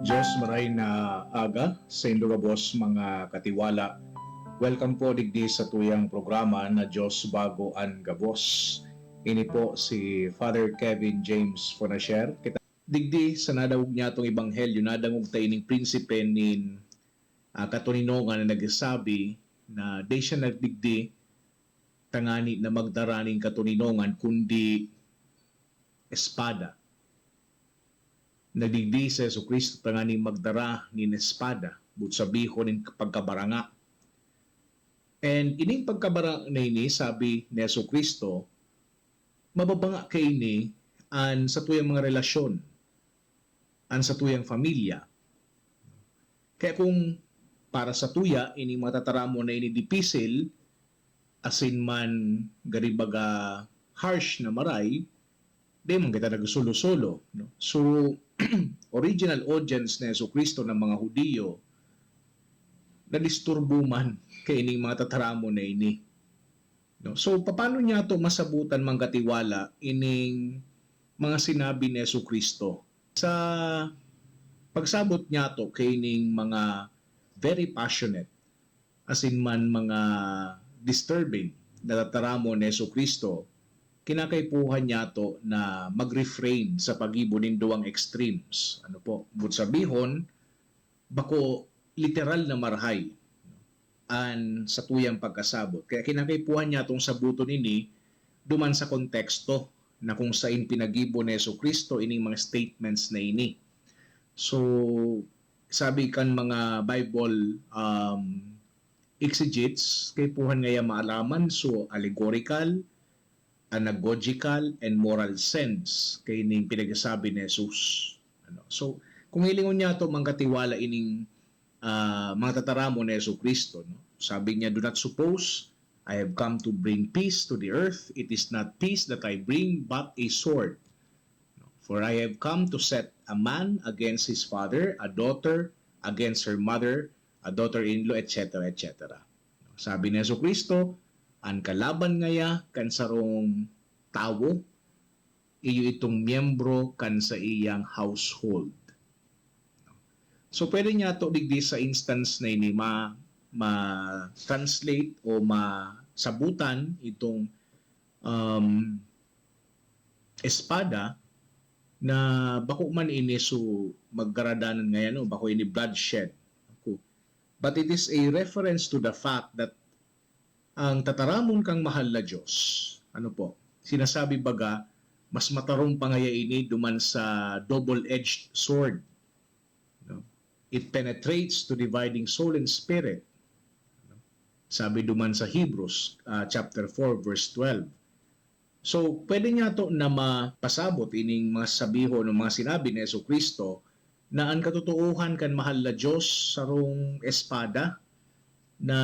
Diyos maray na aga sa indurabos mga katiwala. Welcome po digdi sa tuyang programa na Diyos Bago an Gabos. Ini po si Father Kevin James Fonasher. Kita digdi sa nadawog niya itong ebanghelyo, nadangog tayo ng prinsipe nin katuninongan na nagsasabi na di siya nagdigdi tangani na magdaraning katuninongan kundi espada. Nagdigdi sa Yesu Kristo tangani magdara ni espada but sabihon nin pagkabaranga. And ining pagkabaranga na ini sabi ni Yesu Kristo mababanga kay ini an sa tuyang mga relasyon, an sa tuyang familia. Kaya kung para sa tuya ini matataramo na ini dipisil asin man garibaga harsh na maray, di man kita nagsulo-solo. No? So, original audience na Yesu Kristo ng mga Hudiyo na-disturbo man kay ining mga tataramo na ini. No? So, paano niya to masabutan manggatiwala ining mga sinabi ni Yesu Kristo? Sa pagsabot niya to kay ining mga very passionate as in man mga disturbing na tataramo ni Yesu Kristo, kinakaipuhan niya to na mag-refrain sa pag-ibon ng duwang extremes. Ano po? But sabihon, bako literal na marhay an sa tuyang pagkasabot. Kaya kinakaipuhan niya itong sabuton ini duman sa konteksto na kung saan pinag-ibon ni Yesu Kristo ining mga statements na ini. So, sabi kan mga Bible exegetes, kaipuhan ngaya maalaman so allegorical, anagogical, and moral sense kay ning pinagsasabi ni Jesus. Ano? So, kung hilingon niya ito, mangkatiwala ining mga tataramo ni Yesu Kristo. No? Sabi niya, do not suppose I have come to bring peace to the earth. It is not peace that I bring, but a sword. No? For I have come to set a man against his father, a daughter against her mother, a daughter-in-law, etc., etc. No? Sabi ni Yesu Kristo, ang kalaban ngaya kan sarong tawo, iyo itong miyembro kan sa iyang household. So, pwede niya ito digdi sa instance na ini ma-translate o masabutan itong espada na bako man ini so magkaradanan ngayon o bako ini bloodshed. But it is a reference to the fact that ang tataramon kang mahal na Diyos, ano po, sinasabi baga, mas matarong pangaya ini duman sa double-edged sword. No? It penetrates to dividing soul and spirit. No? Sabi duman sa Hebrews chapter 4 verse 12. So, pwede niya to na mapasabot ining mga sabihon o mga sinabi ni Yesu Kristo na ang katotohan kan mahal na Diyos sarong espada na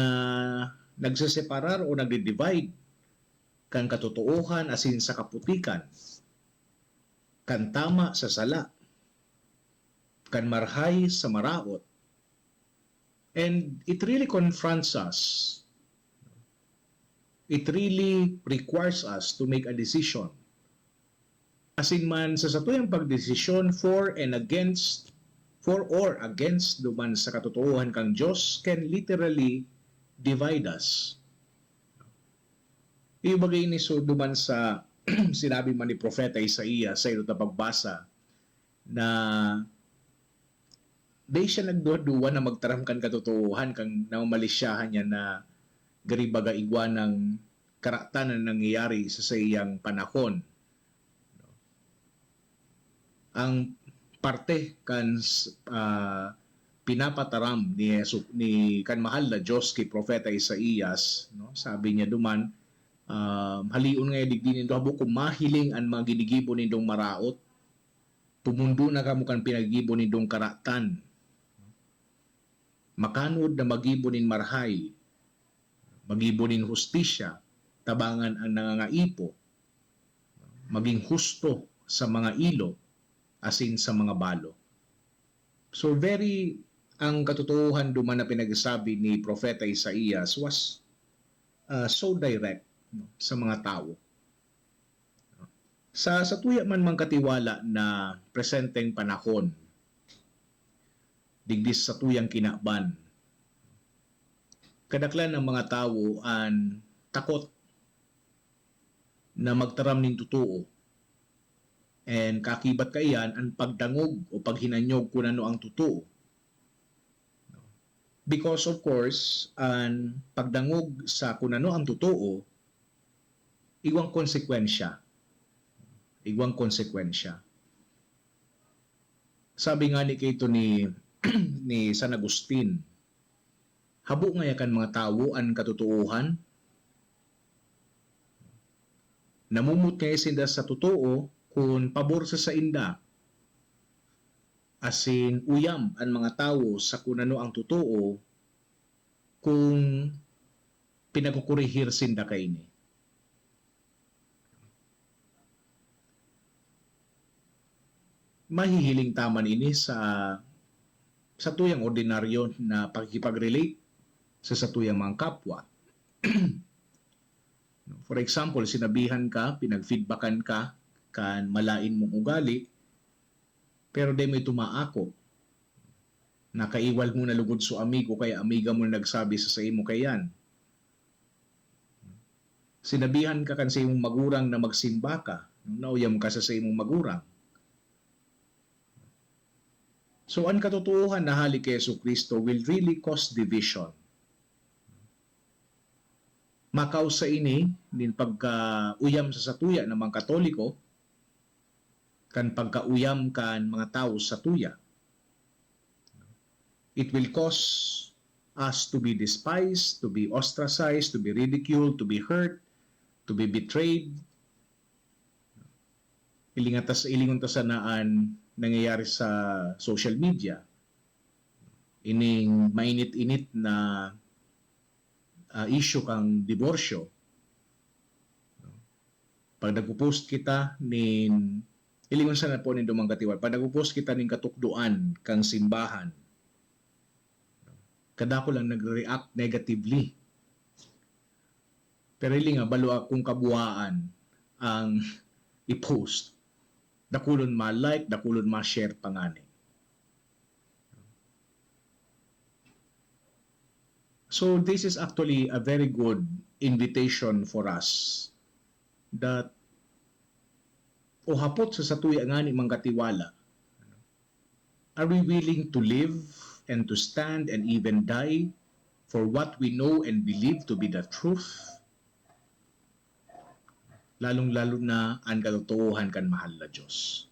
nagseseparar o nagdi-divide kan katotohan asin sa kaputikan, kan tama sa sala, kan marhay sa maraot. And it really confronts us. It really requires us to make a decision. Asin man sa satuyang pagdesisyon for or against duman sa katotohan kang Diyos can literally divide us. Ibagay ni so duman sa sinabi man ni Propeta Isaiah sa ilo na pagbasa na di siya nagduwa na magtaramkan katotohan kang namamalisyahan niya na garibaga igwa ng karaktan na nangyayari sa iyang panahon. Ang parte kan pinapataram ni kan mahal na Diyos kay Propeta Isaías, no? Sabi niya duman, haliun nga digdi nindo habo kung mahiling ang mga ginigibo nindong maraot, pumundo na kamo kan pinagibo nindong karatan, makanod na magibo nin marhay, magibo nin hustisya, tabangan ang nangangaipo, maging husto sa mga ilo, asin sa mga balo. So ang katotohanan duman na pinagsasabi ni Propeta Isaías was so direct, no, sa mga tao. Sa tuya man katiwala na presenteng panahon, digdi sa tuyang kinaban. Kadaklan ng mga tawo an takot na magtaram ning totoo. And kakibat kaiyan ang pagdangog o paghinanyog kung ano ang totoo. Because of course, ang pagdangog sa kung ano ang totoo, iwang konsekwensya. Iwang konsekwensya. Sabi nga ni kito ni ni San Agustin, habo nga yakan mga tawo ang katotohan, namumot nga sinda sa totoo kung pabor sa inda. Asin uyam ang mga tawo sa kung ano ang totoo kung pinagkukurihir sinda kaini. Mahihiling taman ini sa tuyang ordinaryo na pagkikipag-relate sa tuyang mga kapwa. For example, sinabihan ka, pinag-feedbackan ka, kan malain mong ugali, pero di may tumaako. Nakaiwal mo na lugod so amigo, kaya amiga mo nagsabi sa imo kayan. Sinabihan ka kan sa imong magurang na magsimba ka, nauyam ka sa imong magurang. So, ang katotohanan na halik kay Jesucristo will really cause division. Makaw sa ini, din pagka-uyam sa satuya ng mga Katoliko, kan pagka-uyam kan mga tao sa tuya. It will cause us to be despised, to be ostracized, to be ridiculed, to be hurt, to be betrayed. Ilingon ta sanaan nangyayari sa social media. Ining mainit-init na issue kang diborsyo. Pag nagpo-post kita nin ilingon sana po nin dumang katiwal, pag nagpo-post kita nin katukduan kang simbahan, kadako lang nag-react negatively. Pero ili nga balo akong kabuhaan ang i-post. Dakulon ma-like, dakulon ma-share pangani. So this is actually a very good invitation for us that o hapot sa satuya nga ni manggatiwala, are we willing to live and to stand and even die for what we know and believe to be the truth? Lalong-lalo na ang katotohanan kan mahal na Diyos.